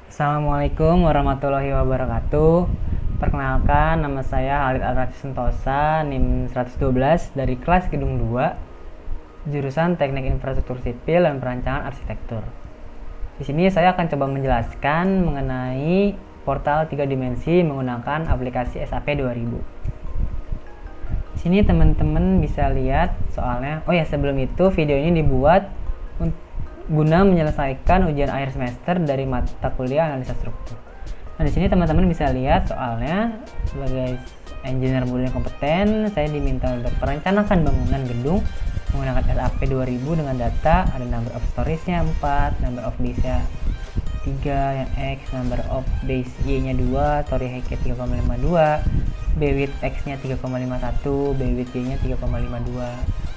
Assalamualaikum warahmatullahi wabarakatuh. Perkenalkan, nama saya Halid Alraji Sentosa, NIM 112 dari kelas Gedung 2, jurusan Teknik Infrastruktur Sipil dan Perancangan Arsitektur. Di sini saya akan coba menjelaskan mengenai portal 3 dimensi menggunakan aplikasi SAP 2000. Di sini teman-teman bisa lihat soalnya. Oh ya, sebelum itu video ini dibuat guna menyelesaikan ujian akhir semester dari mata kuliah analisa struktur. Nah, di sini teman-teman bisa lihat soalnya sebagai engineer muda yang kompeten, saya diminta untuk merencanakan bangunan gedung menggunakan SAP 2000 dengan data ada number of stories-nya 4, number of base-nya 3 yang X, number of base Y-nya 2, story height-nya 3,52, B width X-nya 3,51, B width Y-nya 3,52.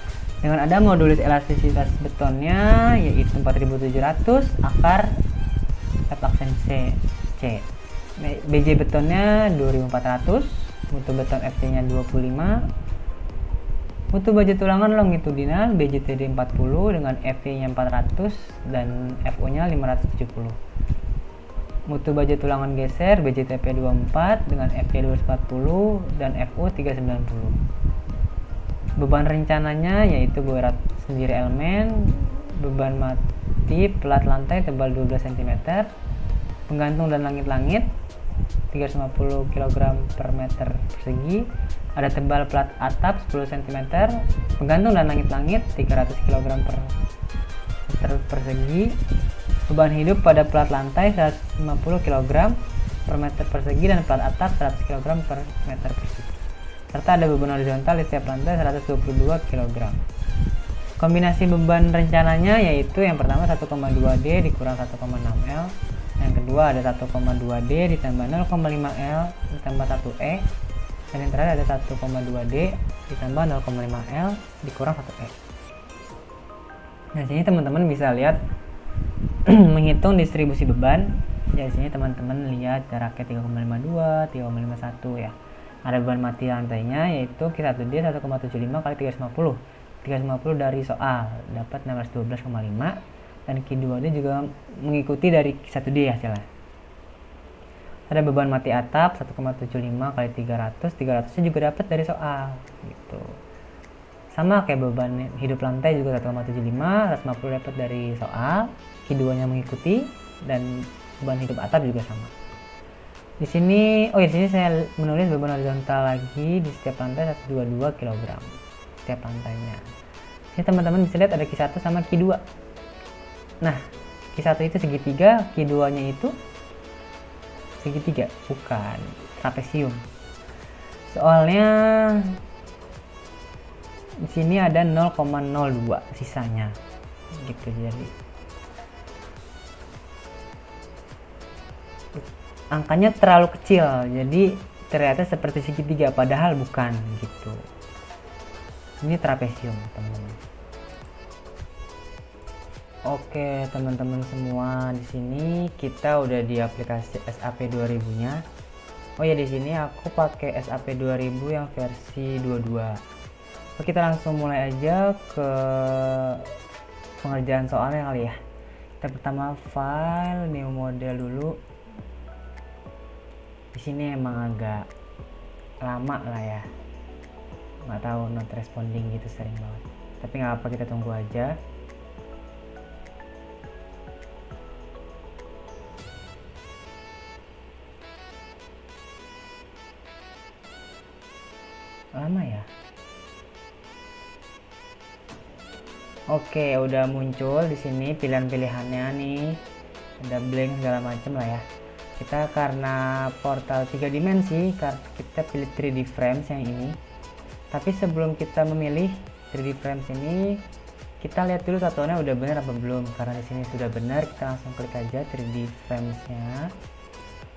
Dengan ada modulis elastisitas betonnya yaitu 4700, akar F-aksen C. BJ betonnya 2400, mutu beton FC-nya 25, mutu baja tulangan longitudinal BJTD 40 dengan FV-nya 400 dan FO-nya 570. Mutu baja tulangan geser BJTP 24 dengan FV 240 dan FO 390. Beban rencananya yaitu berat sendiri elemen, beban mati plat lantai tebal 12 cm, penggantung dan langit-langit 350 kg per meter persegi, ada tebal plat atap 10 cm, penggantung dan langit-langit 300 kg per meter persegi, beban hidup pada plat lantai 150 kg per meter persegi dan plat atap 100 kg per meter persegi, serta ada beban horizontal di setiap lantai 122 kg. Kombinasi beban rencananya yaitu yang pertama 1,2D dikurang 1,6 L, yang kedua ada 1,2D ditambah 0,5 L ditambah 1E, dan yang terakhir ada 1,2D ditambah 0,5 L dikurang 1E. Nah, sini teman-teman bisa lihat menghitung distribusi beban. Ya, di sini teman-teman lihat jaraknya 3,52, 3,51 ya. Ada beban mati lantainya yaitu Q1D 1,75 kali 350. 350 dari soal dapat 612,5 dan Q2D juga mengikuti dari Q1D hasilnya. Ada beban mati atap 1,75 kali 300. 300 juga dapat dari soal gitu. Sama kayak beban hidup lantai juga 1,75, 150 dapat dari soal, Q2-nya mengikuti dan beban hidup atap juga sama. Di sini saya menulis beban horizontal lagi di setiap lantai 122 kg setiap lantainya. Ini teman-teman bisa lihat ada Q1 sama Q2. Nah, Q1 itu segitiga, Q2-nya itu segitiga, bukan trapesium. Soalnya di sini ada 0,02 sisanya. Gitu jadi. Angkanya terlalu kecil, jadi ternyata seperti segitiga padahal bukan gitu. Ini trapesium, teman-teman. Oke, teman-teman semua, di sini kita udah di aplikasi SAP 2000-nya. Oh ya, di sini aku pakai SAP 2000 yang versi 22. Oke, kita langsung mulai aja ke pengerjaan soalnya kali ya. Kita pertama file new model dulu. Di sini emang agak lama lah ya, nggak tahu not responding gitu sering banget, tapi nggak apa, kita tunggu aja. Lama ya. Oke, udah muncul di sini pilihan-pilihannya nih, ada blank segala macem lah ya. Kita karena portal 3 dimensi, kita pilih 3D frames yang ini. Tapi sebelum kita memilih 3D frames ini, kita lihat dulu satuannya udah benar apa belum. Karena di sini sudah benar, kita langsung klik aja 3D frames-nya.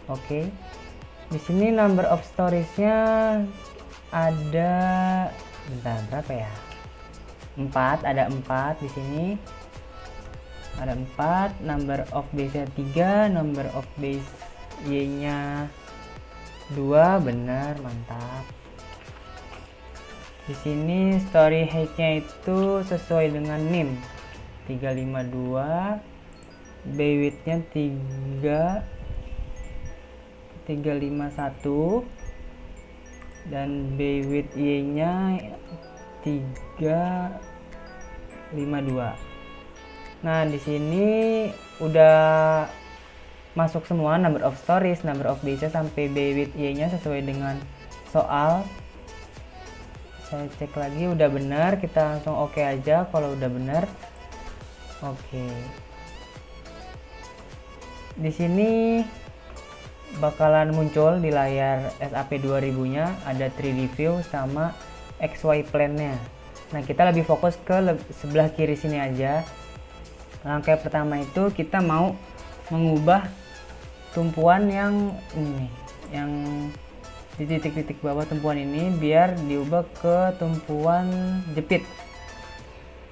Oke. Di sini number of stories-nya ada berapa ya? 4, ada 4 di sini. Ada 4, number of base-nya 3, number of base Y-nya 2, benar, mantap. Di sini story height-nya itu sesuai dengan NIM 352, B width-nya 3, 351 dan B width Y nya 352. Nah, di sini udah masuk semua number of stories, number of days sampai B width Y nya sesuai dengan soal. Saya cek lagi udah benar, kita langsung oke aja kalau udah benar. Oke. Di sini bakalan muncul di layar SAP 2000-nya ada 3D view sama XY plane-nya. Nah, kita lebih fokus ke sebelah kiri sini aja. Langkah pertama itu kita mau mengubah tumpuan yang ini, yang di titik-titik bawah tumpuan ini biar diubah ke tumpuan jepit.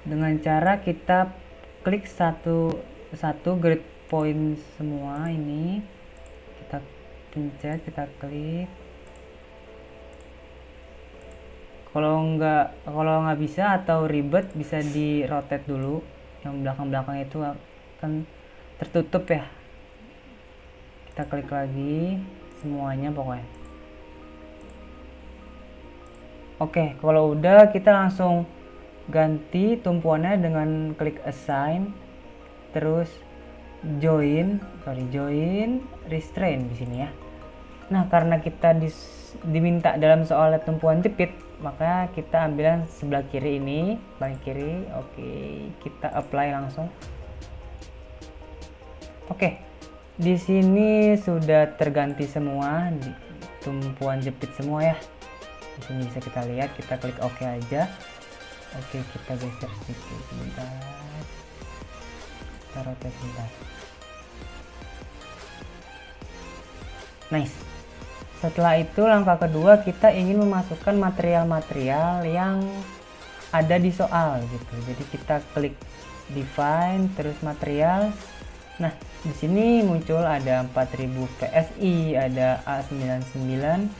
Dengan cara kita klik satu grid point semua ini, kita pencet, kita klik. Kalau nggak bisa atau ribet bisa di rotate dulu, yang belakang itu akan tertutup ya. Kita klik lagi semuanya pokoknya. Oke, kalau udah kita langsung ganti tumpuannya dengan klik assign, terus join restrain di sini ya. Nah, karena kita diminta dalam soal tumpuan jepit, maka kita ambil sebelah kiri ini, paling kiri. Oke, kita apply langsung. Oke, di sini sudah terganti semua di tumpuan jepit semua ya. Di sini bisa kita lihat, kita klik oke aja. Oke, kita geser sedikit sebentar. Kita rotate sebentar. Nice. Setelah itu langkah kedua kita ingin memasukkan material-material yang ada di soal gitu. Jadi kita klik define terus material. Nah, di sini muncul ada 4000 PSI, ada A99,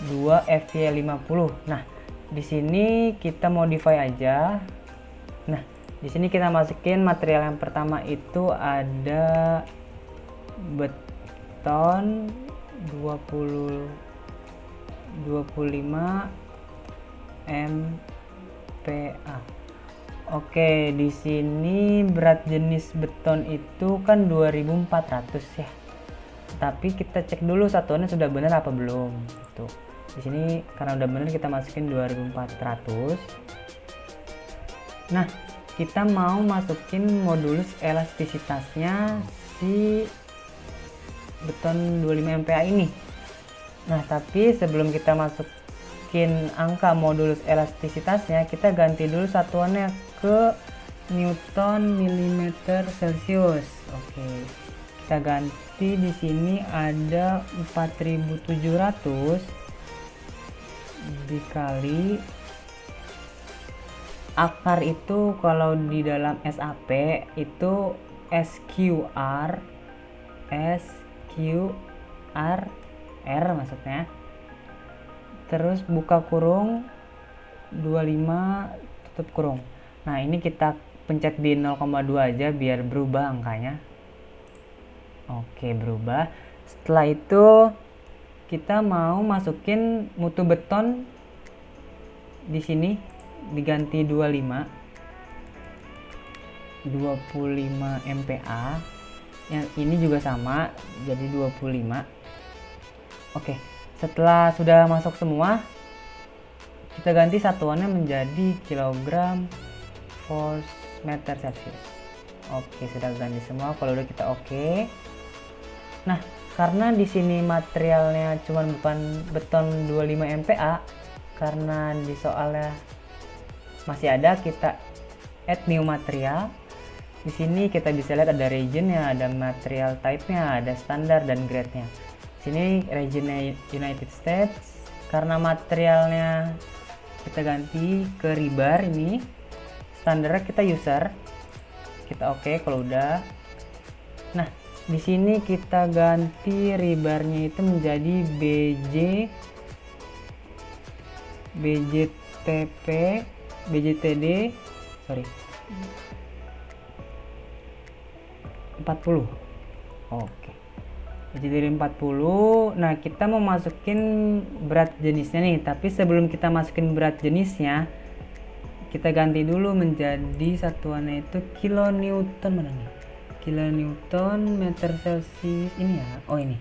2 FY50. Nah, di sini kita modify aja. Nah, di sini kita masukin material yang pertama itu ada beton 25 MPa. Oke, di sini berat jenis beton itu kan 2400 ya. Tapi kita cek dulu satuannya sudah benar apa belum. Gitu. Di sini karena udah benar kita masukin 2400. Nah, kita mau masukin modulus elastisitasnya si beton 25 MPa ini. Nah, tapi sebelum kita masukin angka modulus elastisitasnya, kita ganti dulu satuannya ke Newton milimeter Celcius. Oke. Kita ganti di sini ada 4700 dikali akar itu kalau di dalam SAP itu SQR R maksudnya, terus buka kurung 25 tutup kurung. Nah, ini kita pencet di 0,2 aja biar berubah angkanya. Oke, berubah. Setelah itu kita mau masukin mutu beton di sini diganti 25 MPa. Yang ini juga sama, jadi 25. Oke, setelah sudah masuk semua, kita ganti satuannya menjadi kilogram per meter Celcius. Oke, sudah ganti semua. Kalau udah kita oke. Nah, karena di sini materialnya bukan beton 25 MPa, karena di soalnya masih ada, kita add new material. Di sini kita bisa lihat ada regionnya, ada material type-nya, ada standar dan grade-nya. Di sini regionnya United States. Karena materialnya kita ganti ke rebar ini, standarnya kita user. Kita oke kalau udah. Nah, di sini kita ganti rebarnya itu menjadi BJTD 40. Oke. jadi 40. Nah, kita mau masukin berat jenisnya nih, tapi sebelum kita masukin berat jenisnya, kita ganti dulu menjadi satuannya itu kilonewton. Mana nih? Kilonewton meter celcius ini ya. Oh, ini.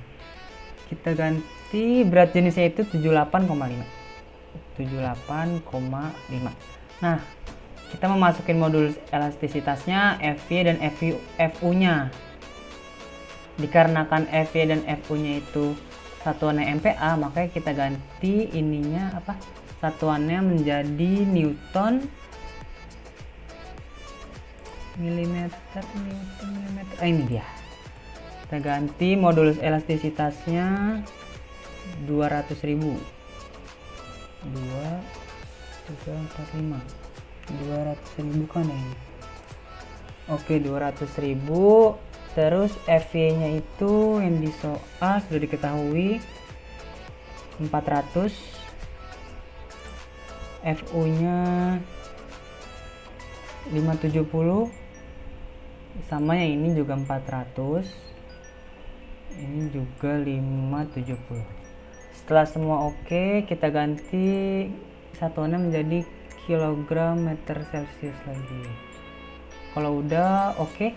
Kita ganti berat jenisnya itu 78,5. 78,5. Nah, kita mau masukin modul elastisitasnya, FY dan FU-nya. Dikarenakan FY dan FU-nya itu satuannya MPa, makanya kita ganti ininya apa? Satuannya menjadi Newton milimeter. Ini dia. Kita ganti modulus elastisitasnya 200.000. 2,345. 200.000 kan ini. Oke, 200.000. Terus FY-nya itu yang di soal sudah diketahui 400. FU-nya 570. Sama yang ini juga 400. Ini juga 570. Setelah semua oke, kita ganti satuannya menjadi kilogram meter celcius lagi. Kalau udah oke.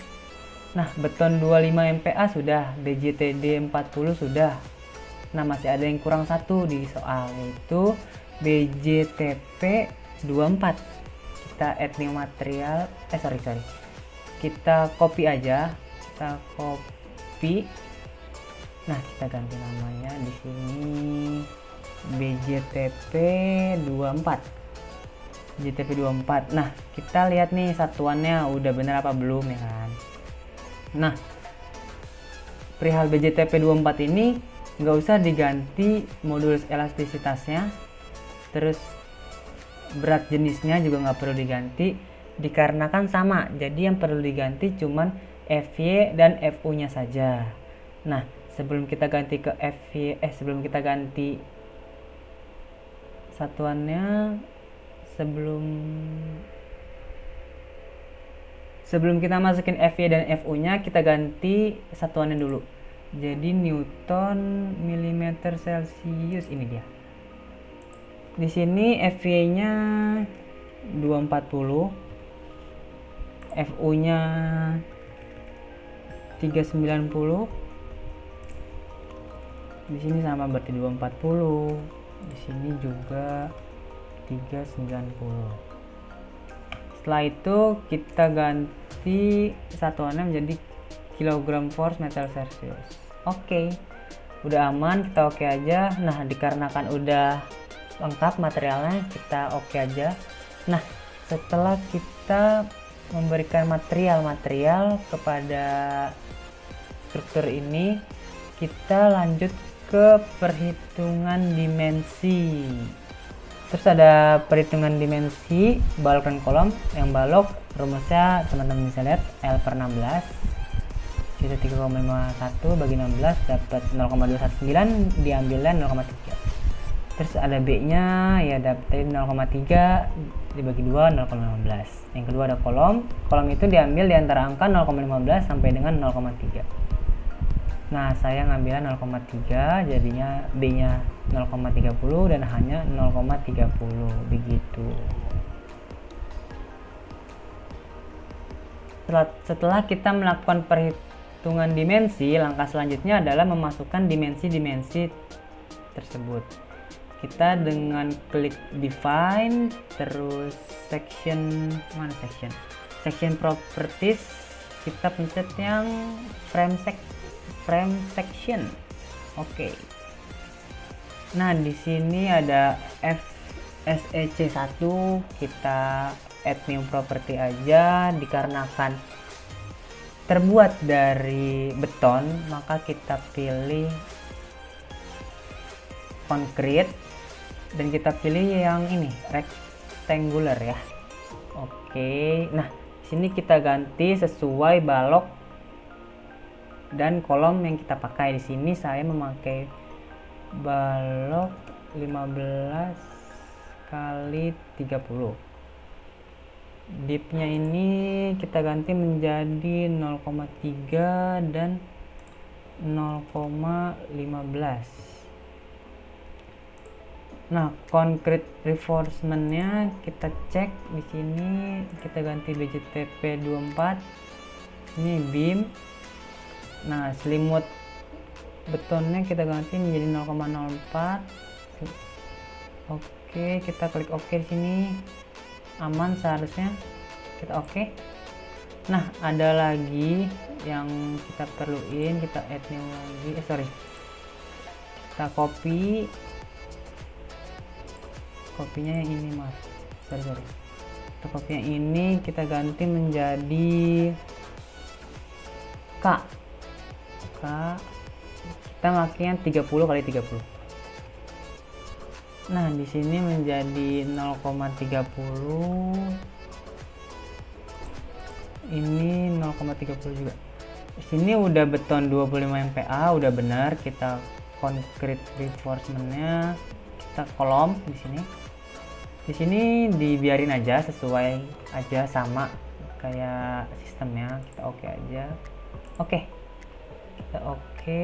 Nah, beton 25 MPa sudah, BJTD 40 sudah. Nah, masih ada yang kurang satu di soal, yaitu BJTP 24. Kita add new material, kita copy aja. Kita copy. Nah, kita ganti namanya di sini BJTP 24. BJTP 24. Nah, kita lihat nih satuannya udah bener apa belum ya kan. Nah, perihal BJTP 24 ini nggak usah diganti modulus elastisitasnya, terus berat jenisnya juga nggak perlu diganti dikarenakan sama. Jadi yang perlu diganti cuman FY dan FU-nya saja. Nah, sebelum kita ganti ke FY, sebelum kita ganti satuannya, sebelum kita masukin FY dan FU-nya, kita ganti satuannya dulu. Jadi Newton milimeter Celsius, ini dia. Di sini FY-nya 240, FU-nya 390. Di sini sama berarti 240. Di sini juga 390. Setelah itu kita ganti satuannya menjadi kilogram force meter Celsius. Oke, udah aman, kita oke aja. Nah, dikarenakan udah lengkap materialnya, kita oke aja. Nah, setelah kita memberikan material kepada struktur ini, kita lanjut ke perhitungan dimensi. Terus ada perhitungan dimensi balok dan kolom. Yang balok rumusnya teman-teman bisa lihat L per 16 itu 3,51 bagi 16 dapat 0,219, diambilnya 0,3. Terus ada B nya ya dapat 0,3 dibagi 2 0,15. Yang kedua ada kolom itu diambil di antara angka 0,15 sampai dengan 0,3. Nah, saya ngambilnya 0,3, jadinya B nya 0,30 dan H nya 0,30 begitu. Setelah kita melakukan perhitungan dimensi, langkah selanjutnya adalah memasukkan dimensi-dimensi tersebut. Kita dengan klik define, terus section properties, kita pencet yang frame section. Oke. Nah, di sini ada FSEC1, kita add new property aja. Dikarenakan terbuat dari beton, maka kita pilih concrete dan kita pilih yang ini rectangular ya. Oke. Nah, di sini kita ganti sesuai balok dan kolom yang kita pakai. Di sini saya memakai balok 15 kali 30. Dipnya ini kita ganti menjadi 0,3 dan 0,15. Nah, concrete reinforcement-nya kita cek di sini, kita ganti BJTP 24. Ini beam. Nah, selimut betonnya kita ganti menjadi 0,04. Oke, kita klik oke di sini. Aman seharusnya. Kita oke. Nah, ada lagi yang kita perluin, kita add new lagi. Kita copy. Kopinya yang ini, mas. Sorry. Kita copy yang ini, kita ganti menjadi K. Kita makanya 30 kali 30. Nah, di sini menjadi 0,30. Ini 0,30 juga. Di sini udah beton 25 MPa, udah benar. Kita concrete reinforcement-nya, kita kolom di sini. Di sini dibiarin aja, sesuai aja sama kayak sistemnya. Kita oke aja. Oke. Kita oke.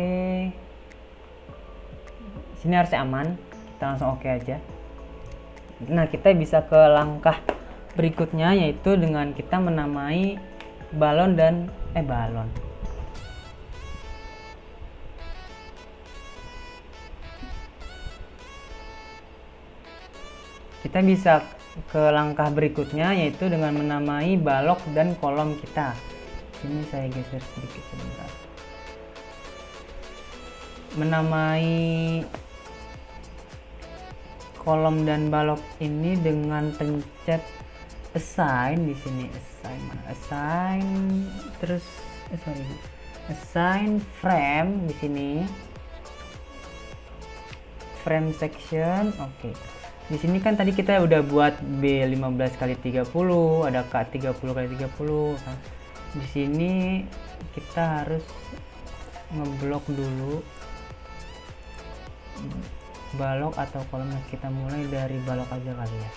Sini harusnya aman. Kita langsung oke aja. Nah, kita bisa ke langkah berikutnya, yaitu dengan kita menamai balon dan balon. Kita bisa ke langkah berikutnya, yaitu dengan menamai balok dan kolom kita. Sini saya geser sedikit sebentar. Menamai kolom dan balok ini dengan pencet assign di sini. Assign frame di sini. Frame section. Oke. Di sini kan tadi kita udah buat B15 kali 30, ada K30 kali 30 kan. Di sini kita harus ngeblok dulu balok atau kolomnya. Kita mulai dari balok aja kali ya.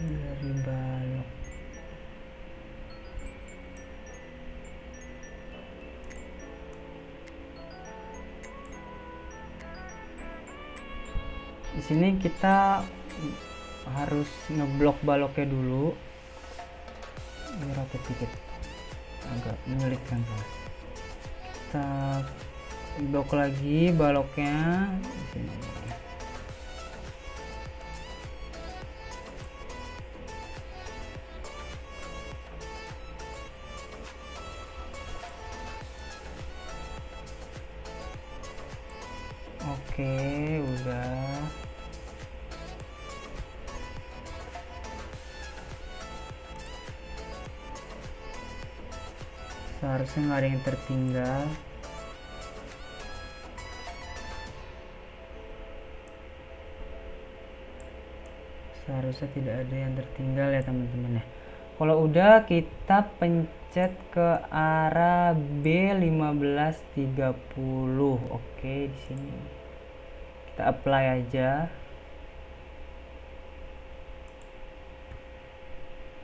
Dari balok. Di sini kita harus ngeblok baloknya dulu. Ini roket dikit, agak menyulitkan saya. Kita blok lagi baloknya di sini. Oke, udah. Seharusnya nggak ada yang tertinggal. Seharusnya tidak ada yang tertinggal ya teman-teman ya. Kalau udah, kita pencet ke arah B1530. Oke, di sini kita apply aja.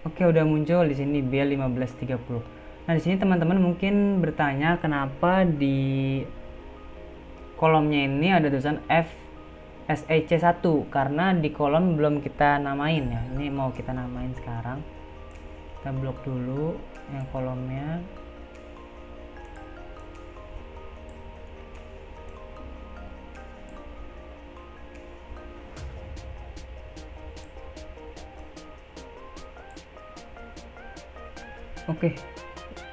Oke, udah muncul di sini B1530. Nah, di sini teman-teman mungkin bertanya kenapa di kolomnya ini ada tulisan FSEC1, karena di kolom belum kita namain ya. Ini mau kita namain sekarang. Kita blok dulu yang kolomnya. Oke,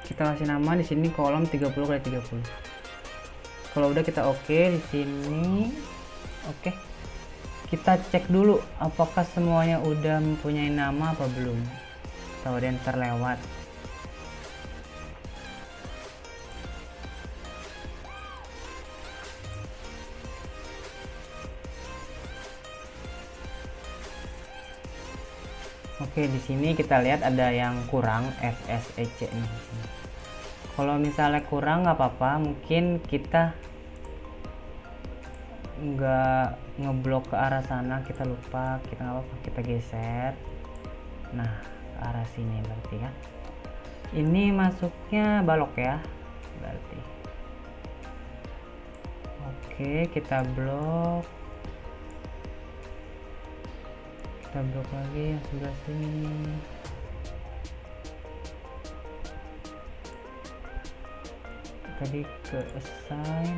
kita kasih nama di sini kolom 30 kali 30. Kalau udah kita oke di sini. Oke. Kita cek dulu apakah semuanya udah mempunyai nama apa belum. Atau ada yang terlewat. Oke, di sini kita lihat ada yang kurang FSEC nih. Kalau misalnya kurang nggak apa-apa, mungkin kita nggak ngeblok ke arah sana, kita lupa, kita nggak apa-apa, kita geser. Nah, arah sini berarti kan. Ini masuknya balok ya berarti. Oke, kita blok lagi yang sebelah sini. Tadi ke assign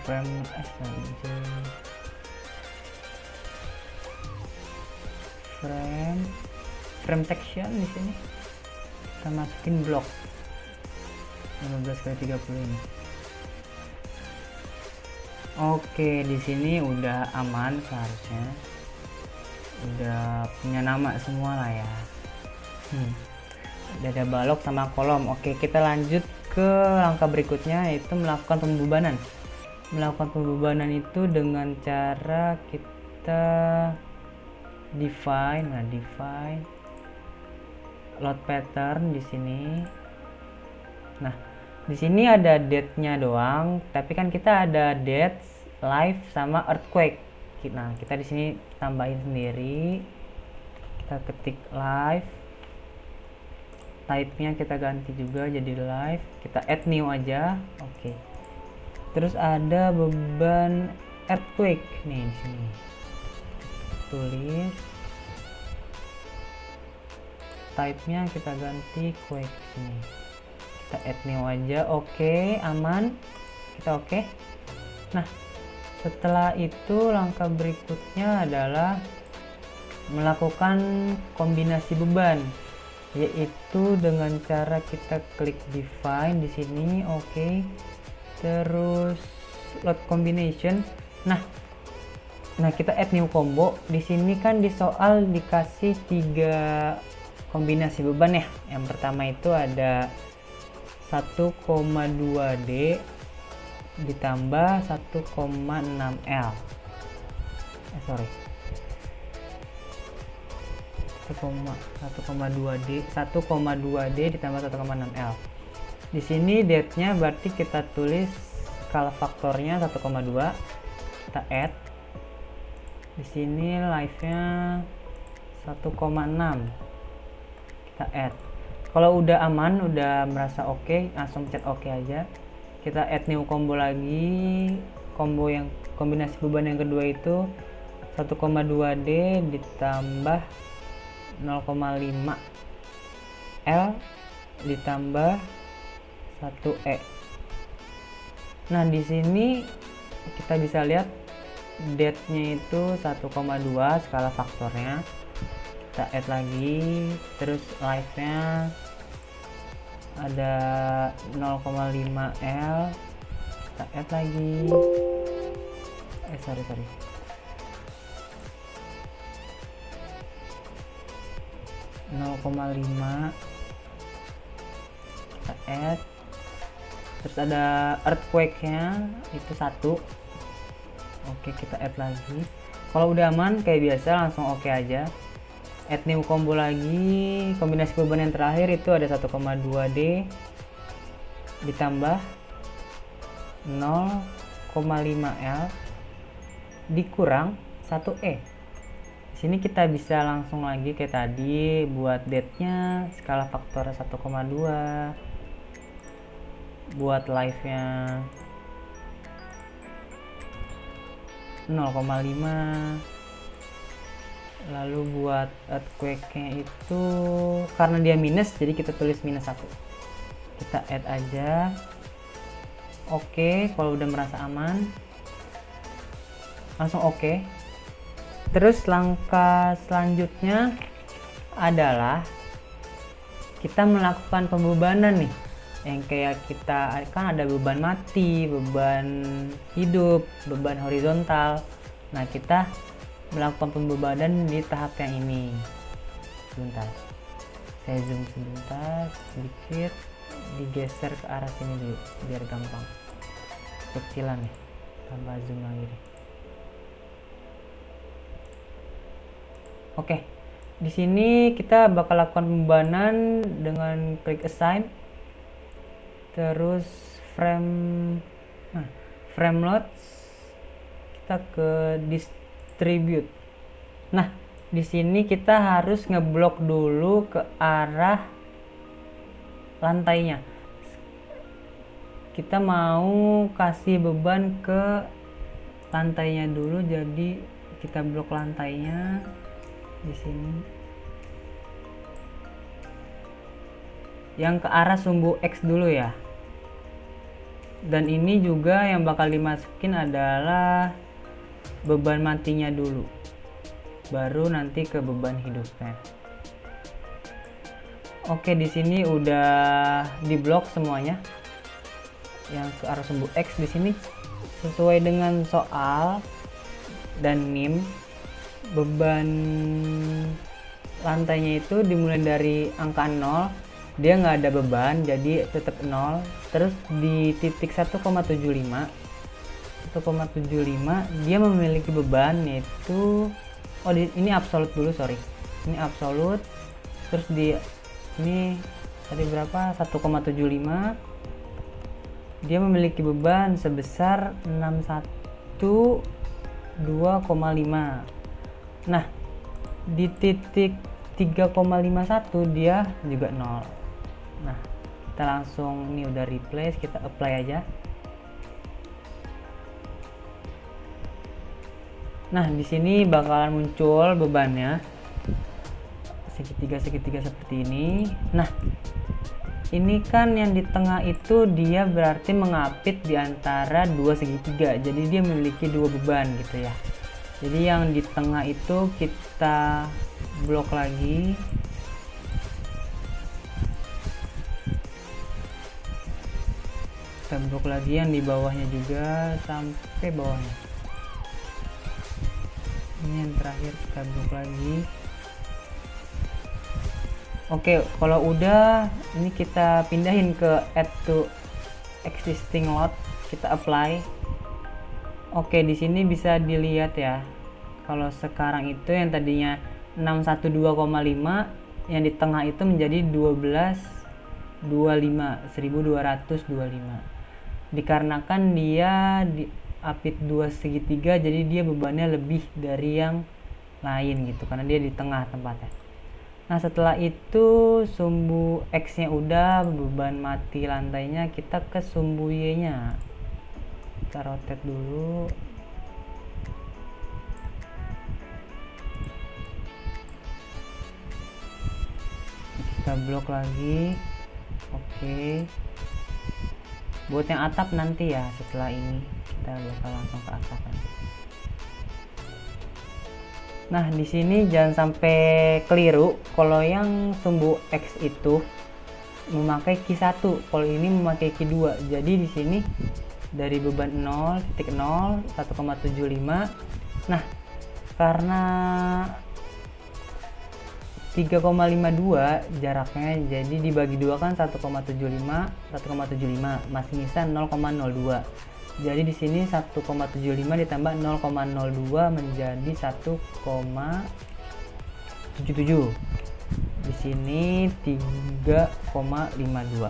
frame frame section. Di sini kita masukin blok 15x30 ini. Oke, di sini udah aman seharusnya. Udah punya nama semua lah ya. Udah ada balok sama kolom. Oke, kita lanjut ke langkah berikutnya, yaitu melakukan pembebanan. Melakukan pembebanan itu dengan cara kita define load pattern di sini. Nah, di sini ada date-nya doang, tapi kan kita ada date, live sama earthquake. Nah, kita di sini tambahin sendiri. Kita ketik live. Type-nya kita ganti juga jadi live. Kita add new aja. Oke. Terus ada beban earthquake nih di sini. Tulis. Type-nya kita ganti quake sini. Kita add new aja. Oke, aman. Kita oke. Nah, setelah itu langkah berikutnya adalah melakukan kombinasi beban, yaitu dengan cara kita klik define di sini. Oke. Terus load combination. Nah, kita add new combo. Di sini kan di soal dikasih 3 kombinasi beban ya. Yang pertama itu ada 1,2D ditambah 1,6L. 1,2D ditambah 1,6L. Di sini date-nya berarti kita tulis skala faktornya 1,2. Kita add. Di sini live-nya 1,6. Kita add. Kalau udah aman, udah merasa oke, langsung pencet oke aja. Kita add new combo lagi. Combo yang kombinasi beban yang kedua itu 1,2D ditambah 0,5 L ditambah 1E. Nah, di sini kita bisa lihat date-nya itu 1,2 skala faktornya. Kita add lagi, terus live-nya ada 0,5 L. Kita add lagi. Sorry. 0,5 kita add. Terus ada earthquake-nya itu 1. Oke, kita add lagi. Kalau udah aman kayak biasa langsung oke aja. Add new combo lagi. Kombinasi beban yang terakhir itu ada 1,2D ditambah 0,5L dikurang 1E. Di sini kita bisa langsung lagi kayak tadi buat date-nya skala faktor 1,2, buat live-nya 0,5, lalu buat earthquake-nya itu karena dia minus jadi kita tulis minus 1. Kita add aja. Oke, kalau udah merasa aman langsung oke. Terus langkah selanjutnya adalah kita melakukan pembebanan nih, yang kayak kita kan ada beban mati, beban hidup, beban horizontal. Nah, kita melakukan pembebanan di tahap yang ini. Sebentar, saya zoom sebentar sedikit, digeser ke arah sini dulu biar gampang. Kecilan nih, tambah zoom lagi deh. Oke, di sini kita bakal lakukan pembebanan dengan klik assign, terus frame load, kita ke distribute. Nah, Di sini kita harus ngeblok dulu ke arah lantainya. Kita mau kasih beban ke lantainya dulu, jadi kita blok lantainya di sini. Yang ke arah sumbu X dulu ya. Dan ini juga yang bakal dimasukin adalah beban matinya dulu, baru nanti ke beban hidupnya. Oke, di sini udah diblok semuanya. Yang ke arah sumbu X di sini sesuai dengan soal dan NIM, beban lantainya itu dimulai dari angka 0, dia nggak ada beban jadi tetap 0. Terus di titik 1,75 dia memiliki beban yaitu ini absolut dulu, sorry, ini absolut. Terus di ini tadi berapa, 1,75, dia memiliki beban sebesar 612,5. Nah, di titik 3,51 dia juga 0. Nah, kita langsung, ini udah replace, kita apply aja. Nah, di sini bakalan muncul bebannya segitiga seperti ini. Nah, ini kan yang di tengah itu dia berarti mengapit di antara dua segitiga, jadi dia memiliki dua beban gitu ya. Jadi yang di tengah itu kita blok lagi. Kita blok lagi yang di bawahnya juga sampai bawahnya. Ini yang terakhir kita blok lagi. Oke, kalau udah ini kita pindahin ke add to existing load, kita apply. Oke, di sini bisa dilihat ya. Kalau sekarang itu yang tadinya 612,5, yang di tengah itu menjadi 1225. Dikarenakan dia diapit dua segitiga, jadi dia bebannya lebih dari yang lain gitu, karena dia di tengah tempatnya. Nah, setelah itu sumbu X-nya udah, beban mati lantainya, kita ke sumbu Y-nya. Kita rotate dulu. Kita blok lagi. Oke. Buat yang atap nanti ya, setelah ini kita bakal langsung ke atap nanti. Nah, di sini jangan sampai keliru. Kalau yang sumbu X itu memakai Q1, kalau ini memakai Q2. Jadi di sini dari beban 0.0 1,75. Nah, karena 3,52 jaraknya, jadi dibagi 2 kan 1,75 masih nyisa 0,02. Jadi di sini 1,75 ditambah 0,02 menjadi 1,77. Di sini 3,52.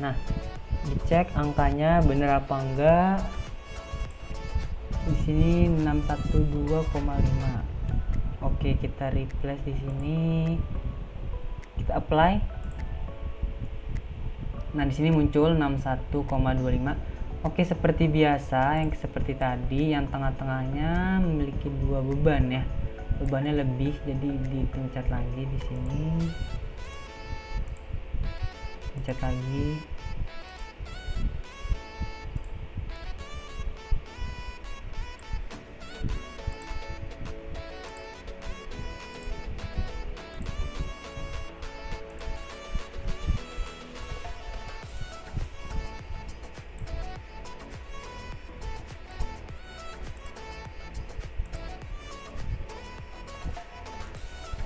Nah, dicek angkanya bener apa enggak. Di sini 612,5. Oke, kita replace di sini. Kita apply. Nah, di sini muncul 61,25. Oke, seperti biasa, yang seperti tadi, yang tengah-tengahnya memiliki dua beban ya. Bebannya lebih, jadi dipencet lagi di sini. Pencet lagi.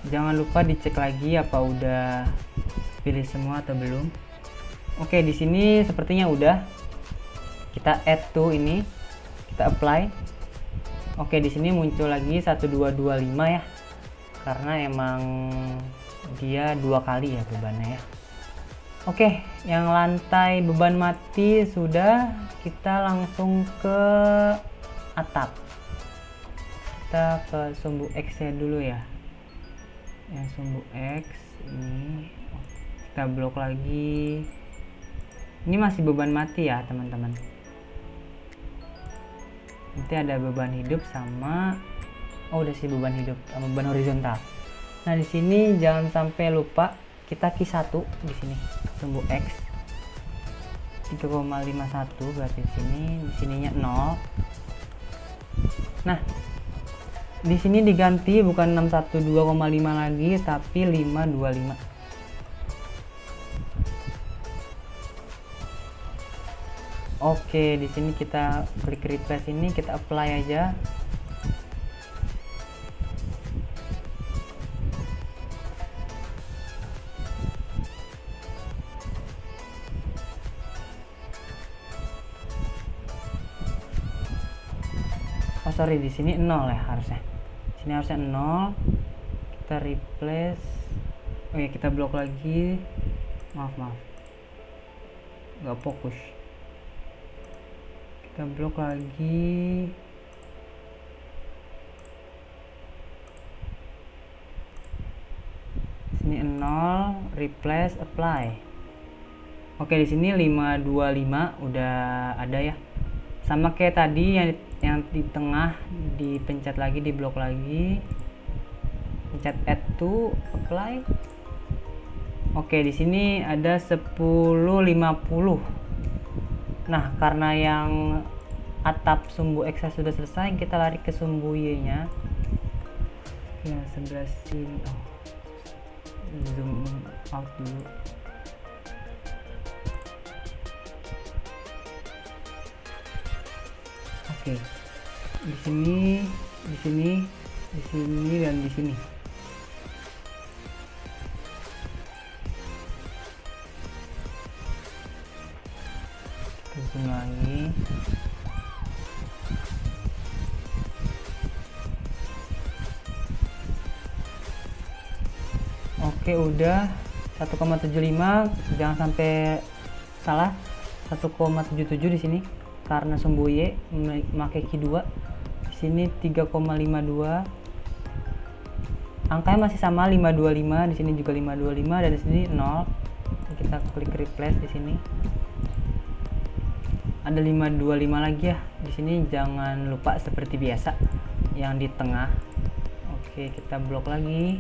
Jangan lupa dicek lagi apa udah pilih semua atau belum. Oke, di sini sepertinya udah. Kita add to ini, kita apply. Oke, di sini muncul lagi 1225 ya. Karena emang dia dua kali ya bebannya ya. Oke, yang lantai beban mati sudah, kita langsung ke atap. kita ke sumbu X nya dulu ya, yang sumbu X ini kita blok lagi. Ini masih beban mati ya teman-teman, nanti ada beban hidup sama udah sih beban hidup sama beban horizontal. Nah di sini jangan sampai lupa kita key 1 di sini sumbu X 3,51 berarti di sininya 0. Nah di sini diganti bukan 612,5 lagi tapi 525. Oke, di sini kita klik replace, ini kita apply aja. Oh sorry, di sini 0 ya harusnya. Di sini harusnya 0. Kita replace. Oh ya, kita blok lagi. Maaf. Nggak fokus. Kita blok lagi. Sini 0, replace, apply. Oke, di sini 525 udah ada ya. Sama kayak tadi yang di tengah, dipencet lagi, diblok lagi. Pencet add to, apply. Oke, di sini ada 1050. Nah, karena yang atap sumbu X sudah selesai, kita lari ke sumbu Y-nya. Yang sebelah sini. Zoom out dulu. Oke. Di sini, dan di sini. Zoom lagi. Oke, udah 1,75, jangan sampai salah, 1,77 di sini karena sumbu Y memakai key 2. Di sini 3,52. Angkanya masih sama 525, di sini juga 525 dan di sini 0. Kita klik replace di sini. Ada 525 lagi ya. Di sini jangan lupa seperti biasa yang di tengah. Oke, kita blok lagi.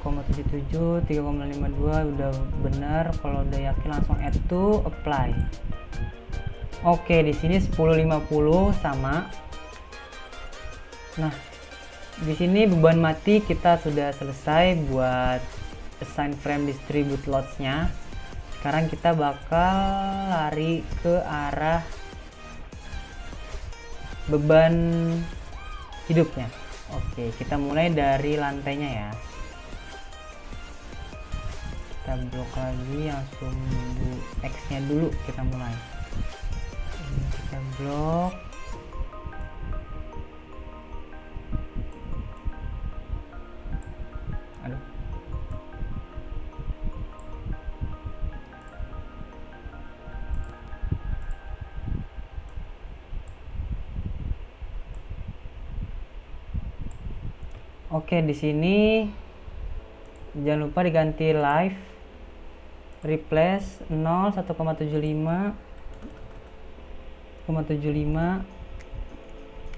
1,77, 3,52 udah benar. Kalau udah yakin langsung add to, apply. Oke, di sini 1050 sama. Nah, di sini beban mati kita sudah selesai buat assign frame distribute loads-nya. Sekarang kita bakal lari ke arah beban hidupnya. Oke, kita mulai dari lantainya ya. Kita blok lagi yang sumbu X-nya dulu, kita mulai. Ini kita blok. Aduh. Oke, di sini jangan lupa diganti live, replace 0, 1,75, 1,75.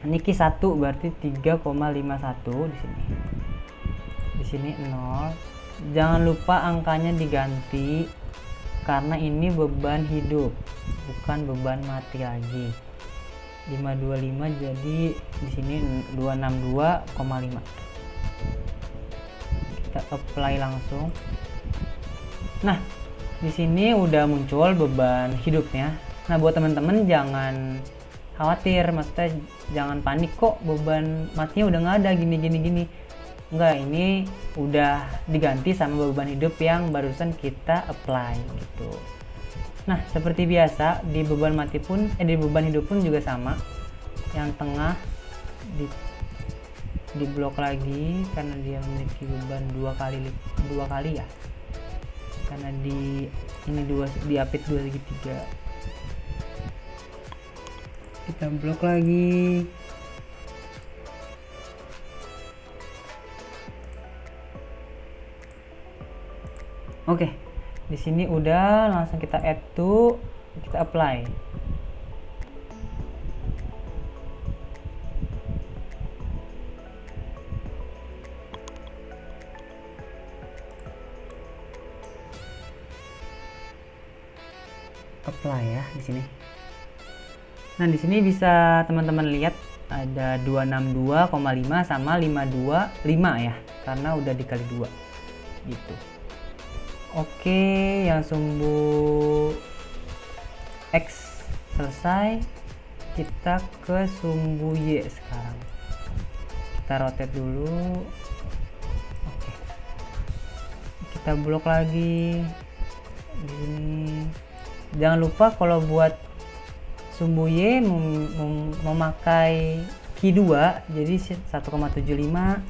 Ini key 1 berarti 3,51 di sini. Di sini 0. Jangan lupa angkanya diganti karena ini beban hidup, bukan beban mati lagi. 525 jadi di sini 262,5. Kita apply langsung. Nah, di sini udah muncul beban hidupnya. Nah, buat teman-teman jangan khawatir, maksudnya jangan panik kok beban matinya udah nggak ada gini. Enggak, ini udah diganti sama beban hidup yang barusan kita apply gitu. Nah, seperti biasa di beban mati pun di beban hidup pun juga sama. Yang tengah di blok lagi karena dia memiliki beban dua kali ya. Karena ini diapit 2 segitiga. Kita blok lagi. Oke, di sini udah, langsung kita add to, kita apply. Apply ya di sini. Nah, di sini bisa teman-teman lihat ada 262,5 sama 525 ya, karena udah dikali 2 gitu. Oke, yang sumbu X selesai, kita ke sumbu Y sekarang. Kita rotate dulu. Oke, kita blok lagi di sini. Jangan lupa kalau buat sumbu Y memakai key 2, jadi 1,75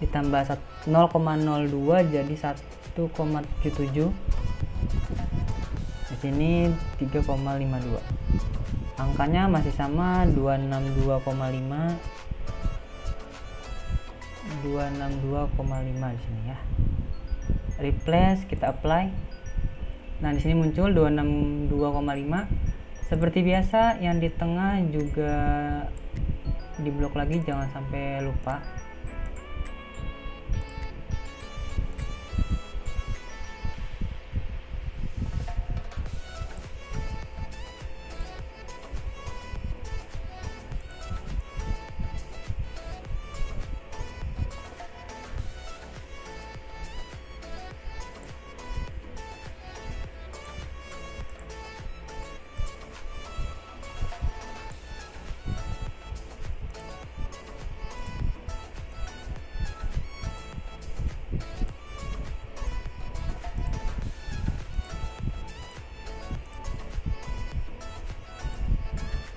ditambah 0,02 jadi 1,77. Di sini 3,52. Angkanya masih sama, 262,5 262,5 di sini ya. Replace, kita apply. Nah, di sini muncul 262,5. Seperti biasa, yang di tengah juga diblok lagi, jangan sampai lupa.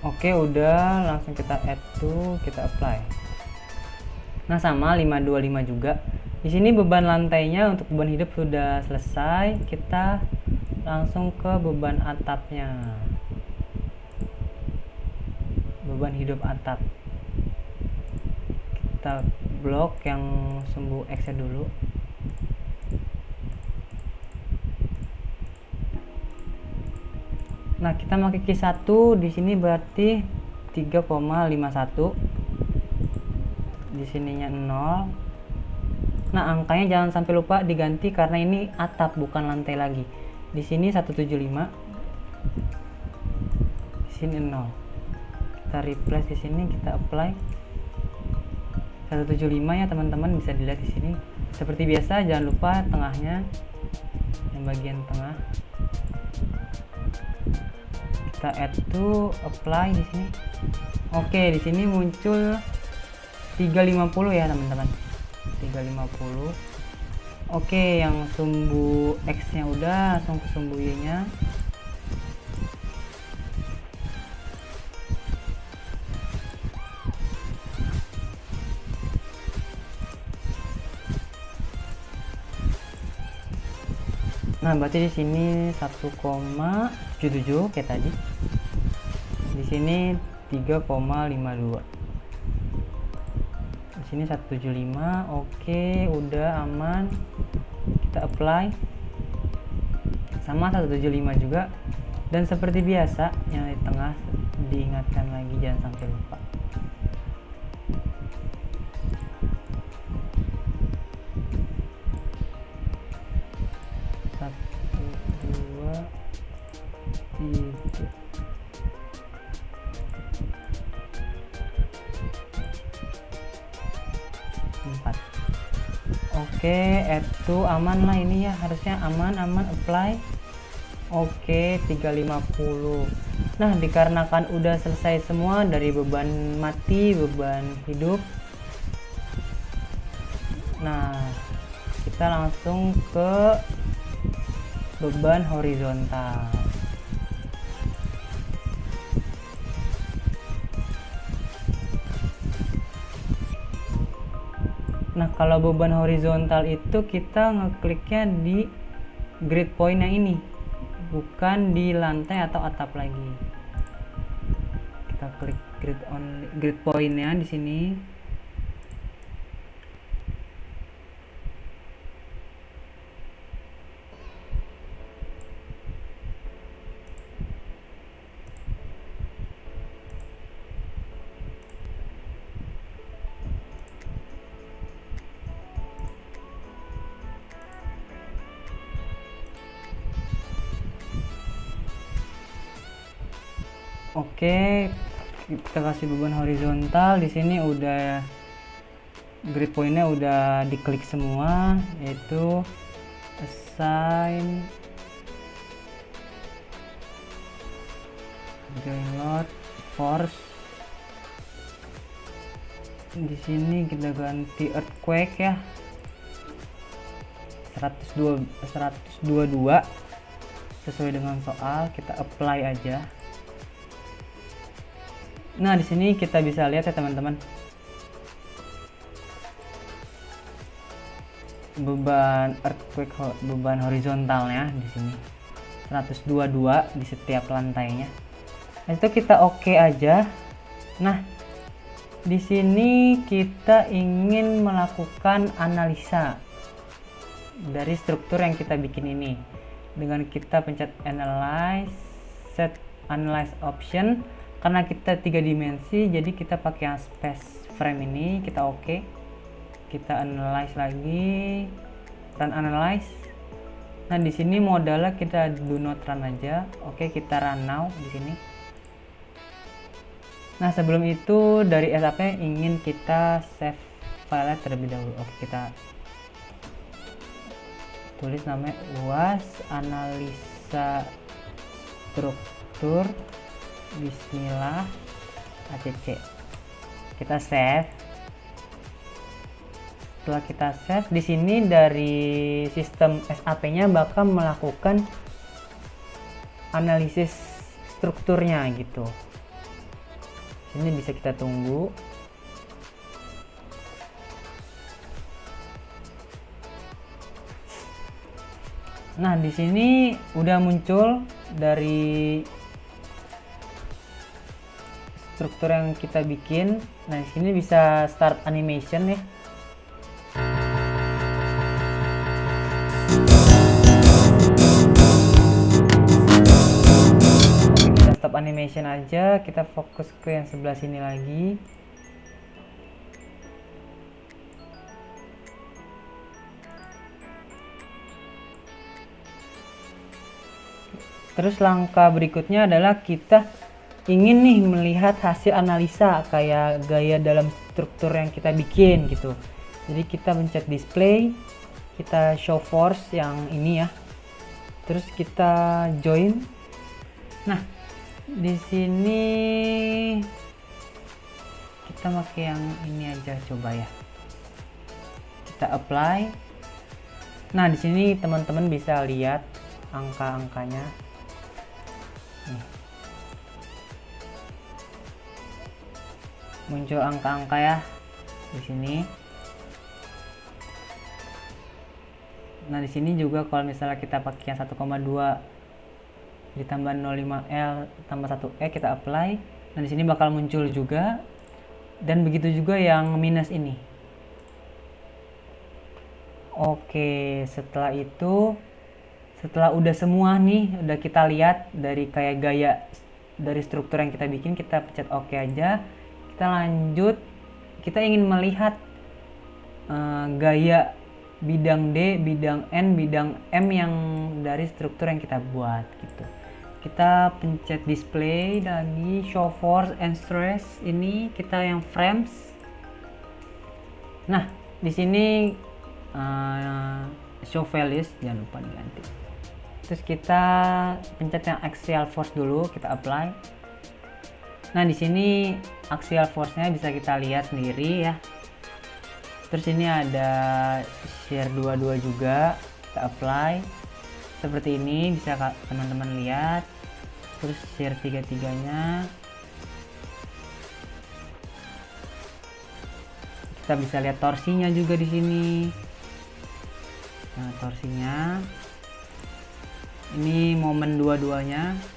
Oke, udah, langsung kita add to, kita apply. Nah, sama 525 juga. Di sini beban lantainya untuk beban hidup sudah selesai. Kita langsung ke beban atapnya. Beban hidup atap. Kita blok yang sumbu X dulu. Nah, kita pakai key 1 di sini berarti 3,51. Di sininya 0. Nah, angkanya jangan sampai lupa diganti karena ini atap bukan lantai lagi. Di sini 175. Di sini 0. Kita replace di sini, kita apply. 175 ya, teman-teman bisa dilihat di sini. Seperti biasa, jangan lupa tengahnya, yang bagian tengah. Kita add to, apply di sini. Oke, di sini muncul 350 ya, teman-teman. 350. Oke, yang sumbu X-nya udah, langsung ke sumbu Y-nya. Nah, berarti di sini 1,77 kayak tadi. Di sini 3,52. Di sini 175. Oke, udah aman. Kita apply. Sama 175 juga. Dan seperti biasa, yang di tengah diingatkan lagi jangan sampai lupa. Oke, add to, aman lah ini ya, harusnya aman, apply. Oke, 350. Nah, dikarenakan udah selesai semua dari beban mati, beban hidup. Nah, kita langsung ke beban horizontal. Nah, kalau beban horizontal itu kita ngekliknya di grid point yang ini, bukan di lantai atau atap lagi. Kita klik grid point-nya di sini. Oke, kita kasih beban horizontal. Di sini udah grid pointnya udah diklik semua, yaitu assign join load force. Di sini kita ganti earthquake ya, 122 sesuai dengan soal. Kita apply aja. Nah, di sini kita bisa lihat ya teman-teman, beban earthquake, beban horizontalnya di sini 122 di setiap lantainya. Nah, itu kita oke aja. Nah, di sini kita ingin melakukan analisa dari struktur yang kita bikin ini dengan kita pencet analyze, set analyze option. Karena kita 3 dimensi, jadi kita pakai yang space frame ini. Kita oke, kita analyze lagi, run analyze. Nah, di sini modalnya kita do not run aja. Oke, kita run now di sini. Nah, sebelum itu dari SAP ingin kita save file terlebih dahulu. Oke, kita tulis namanya UAS analisa struktur bismillah acc. Kita save. Setelah kita save, di sini dari sistem SAP-nya bakal melakukan analisis strukturnya gitu. Ini bisa kita tunggu. Nah, di sini udah muncul dari struktur yang kita bikin. Nah, di sini bisa start animation ya. Kita stop animation aja, kita fokus ke yang sebelah sini lagi. Terus langkah berikutnya adalah kita ingin nih melihat hasil analisa kayak gaya dalam struktur yang kita bikin gitu. Jadi kita pencet display, kita show force yang ini ya. Terus kita join. Nah, di sini kita pakai yang ini aja coba ya. Kita apply. Nah, di sini teman-teman bisa lihat angka-angkanya. Muncul angka-angka ya di sini. Nah, di sini juga kalau misalnya kita pakai yang 1,2 ditambah 0,5L tambah 1E, kita apply. Nah, di sini bakal muncul juga. Dan begitu juga yang minus ini. Oke, setelah itu, setelah udah semua nih, udah kita lihat dari kayak gaya dari struktur yang kita bikin, kita pencet oke aja. Kita lanjut, kita ingin melihat gaya bidang D, bidang N, bidang M yang dari struktur yang kita buat gitu. Kita pencet display lagi, show force and stress, ini kita yang frames. Nah, di sini show values jangan lupa diganti. Terus kita pencet yang axial force dulu, kita apply. Nah, di sini axial force-nya bisa kita lihat sendiri ya. Terus ini ada shear 22 juga, kita apply. Seperti ini bisa teman-teman lihat. Terus shear 33-nya. Kita bisa lihat torsinya juga di sini. Nah, torsinya. Ini momen dua-duanya.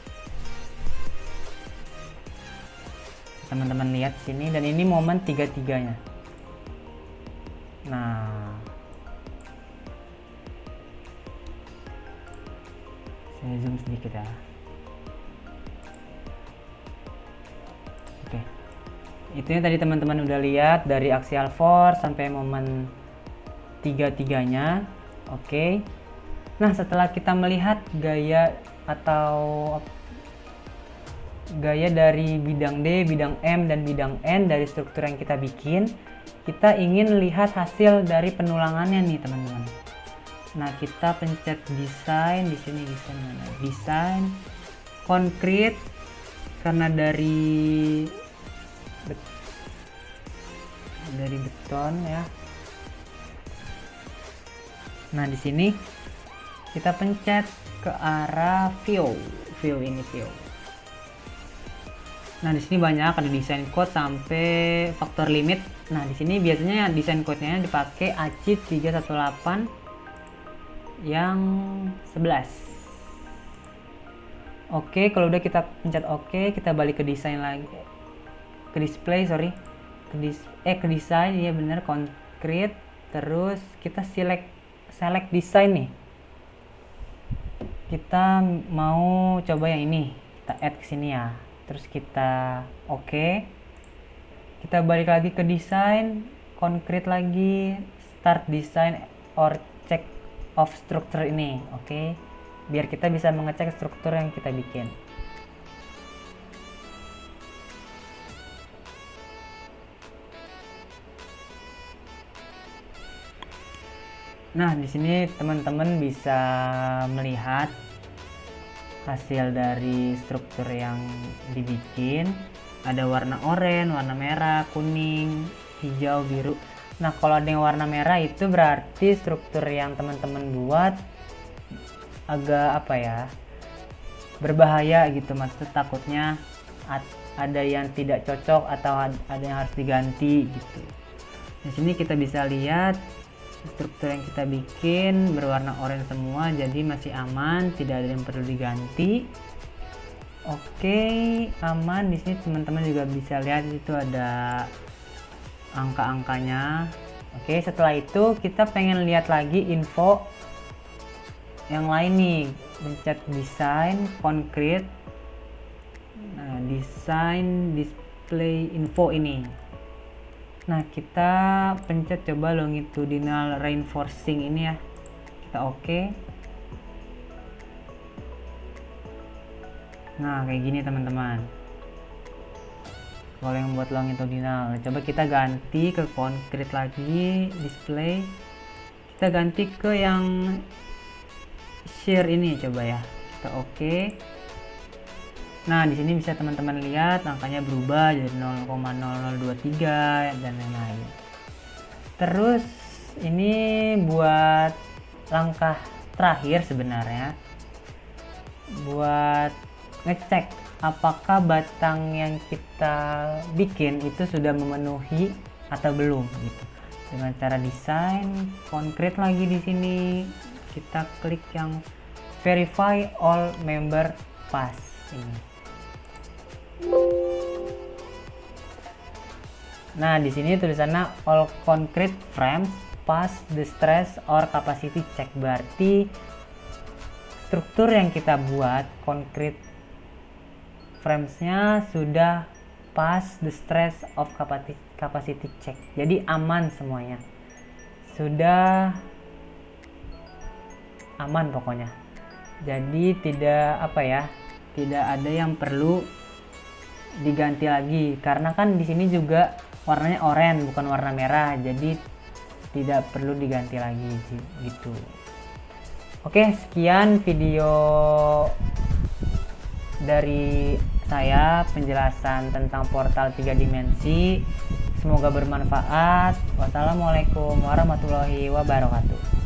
Teman-teman lihat sini, dan ini momen 33-nya. Nah, saya zoom sedikit ya. Oke, itu yang tadi teman-teman udah lihat dari axial force sampai momen 33-nya. Oke. Nah, setelah kita melihat gaya atau gaya dari bidang D, bidang M, dan bidang N dari struktur yang kita bikin. Kita ingin lihat hasil dari penulangannya nih teman-teman. Nah, kita pencet desain di sini, desain mana? Desain konkret, karena dari beton ya. Nah, di sini kita pencet ke arah view ini view. Nah, di sini banyak, ada desain code sampai faktor limit. Nah, di sini biasanya desain code-nya dipakai ACID 318 yang 11. Oke, kalau udah kita pencet oke, kita balik ke desain lagi. Ke display, sorry. Ke desain, ya bener, konkret. Terus kita select desain nih. Kita mau coba yang ini. Kita add ke sini ya. Terus kita oke. Kita balik lagi ke desain, konkret lagi, start design or check of structure ini. Oke. Biar kita bisa mengecek struktur yang kita bikin. Nah, di sini teman-teman bisa melihat hasil dari struktur yang dibikin. Ada warna oranye, warna merah, kuning, hijau, biru. Nah, kalau ada yang warna merah itu berarti struktur yang teman-teman buat agak apa ya, berbahaya gitu. Maksudnya takutnya ada yang tidak cocok atau ada yang harus diganti gitu. Di sini kita bisa lihat struktur yang kita bikin berwarna oranye semua, jadi masih aman, tidak ada yang perlu diganti. Oke, aman. Di sini teman-teman juga bisa lihat itu ada angka-angkanya. Oke, setelah itu kita pengen lihat lagi info yang lain nih. Pencet desain konkret. Nah, desain display info ini. Nah, kita pencet coba longitudinal reinforcing ini ya. Kita oke. Nah, kayak gini teman-teman. Kalau yang buat longitudinal, coba kita ganti ke konkret lagi, display. Kita ganti ke yang share ini coba ya. Kita oke. Nah, di sini bisa teman-teman lihat angkanya berubah jadi 0,0023 dan lain-lain. Terus ini buat langkah terakhir sebenarnya, buat ngecek apakah batang yang kita bikin itu sudah memenuhi atau belum gitu. Dengan cara desain konkret lagi di sini, kita klik yang verify all member pass ini. Nah, di sini tulisannya all concrete frames pass the stress or capacity check, berarti struktur yang kita buat concrete framesnya sudah pass the stress of capacity check, jadi aman semuanya, sudah aman pokoknya. Jadi tidak apa ya, tidak ada yang perlu diganti lagi, karena kan di sini juga warnanya oranye bukan warna merah, jadi tidak perlu diganti lagi gitu. Oke, sekian video dari saya penjelasan tentang portal 3 dimensi. Semoga bermanfaat. Wassalamualaikum warahmatullahi wabarakatuh.